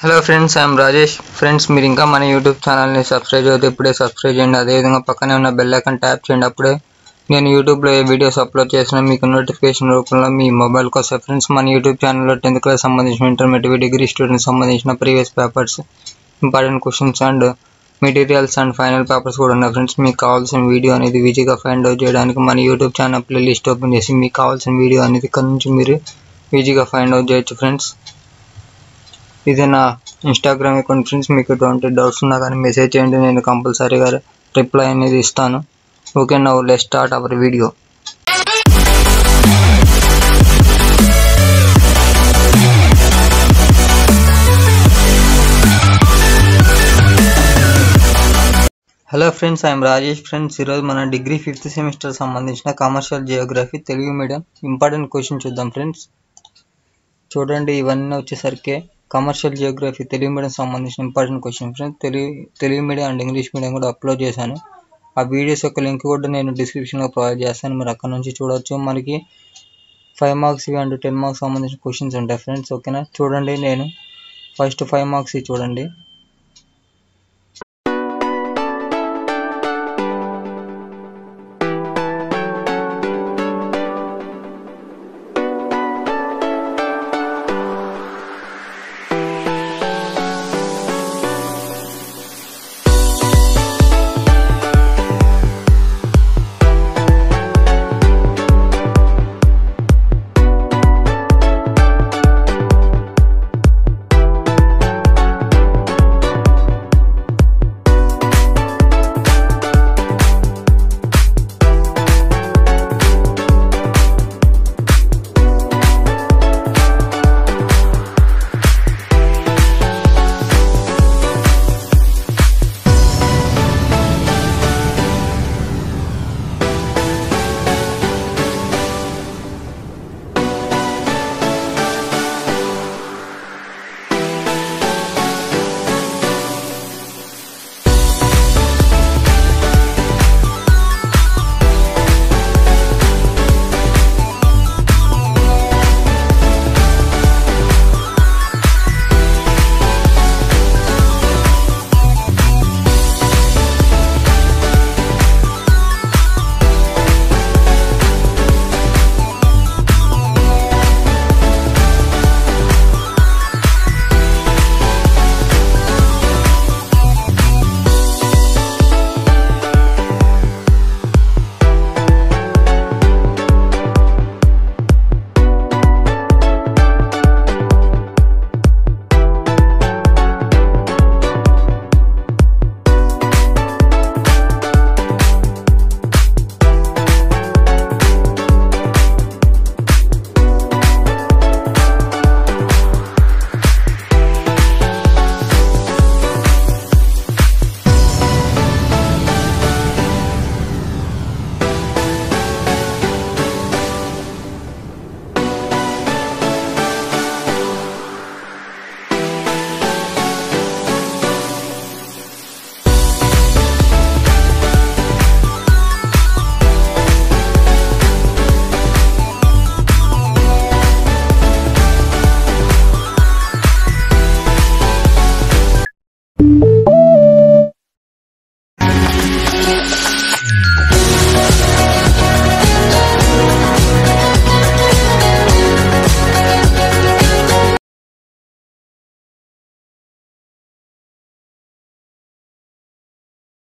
Hello friends, I'm Rajesh. Friends, మీరు ఇంకా మన యూట్యూబ్ ఛానల్ని సబ్స్క్రైబ్ చేస్తే ఇప్పుడే సబ్స్క్రైబ్ చేయండి. అదేవిధంగా పక్కనే ఉన్న బెల్ ఐకాన్ ట్యాప్ చేయండి. అప్పుడే నేను యూట్యూబ్లో ఏ వీడియోస్ అప్లోడ్ చేసినా మీకు నోటిఫికేషన్ రూపంలో మీ మొబైల్కి వస్తాయి. ఫ్రెండ్స్, మన యూట్యూబ్ ఛానల్లో 10th క్లాస్ సంబంధించిన ఇంటర్మీడియట్ డిగ్రీ స్టూడెంట్స్ సంబంధించిన previous papers, important questions and materials and final papers కూడా ఉన్నాయి. ఫ్రెండ్స్, మీకు కావాల్సిన వీడియో అనేది ఈజీగా ఫైండ్ అవుట్ చేయడానికి మన యూట్యూబ్ ఛానల్ ప్లేలిస్ట్ ఓపెన్ చేసి మీకు కావాల్సిన వీడియో అనేది ఇక్కడ నుంచి మీరు ఈజీగా ఫైండ్ అవుట్ చేయొచ్చు. ఫ్రెండ్స్, ఇది నా ఇన్స్టాగ్రామ్ అకౌంట్. ఫ్రెండ్స్, మీకు ఎటువంటి డౌట్స్ ఉన్నా కానీ మెసేజ్ చేయండి, నేను కంపల్సరీగా రిప్లై అనేది ఇస్తాను. Okay, now let's start our video. Hello friends, I'm Rajesh. Friends, ఈరోజు మన డిగ్రీ 5th సెమిస్టర్ సంబంధించిన commercial Geography Telugu medium important question చూద్దాం. ఫ్రెండ్స్, చూడండి, ఇవన్నీ వచ్చేసరికి కమర్షియల్ జియోగ్రఫీ తెలుగు మీడియం సంబంధించిన important question. Friends, Telugu medium and English medium కూడా అప్లోడ్ చేశాను. ఆ వీడియోస్ యొక్క లింక్ కూడా నేను డిస్క్రిప్షన్లో ప్రొవైడ్ చేస్తాను, మీరు అక్కడ నుంచి చూడవచ్చు. మనకి 5 మార్క్స్ అండ్ 10 మార్క్స్ సంబంధించిన క్వశ్చన్స్ ఉంటాయి. ఫ్రెండ్స్, ఓకేనా? చూడండి, నేను ఫస్ట్ 5 మార్క్స్ చూడండి.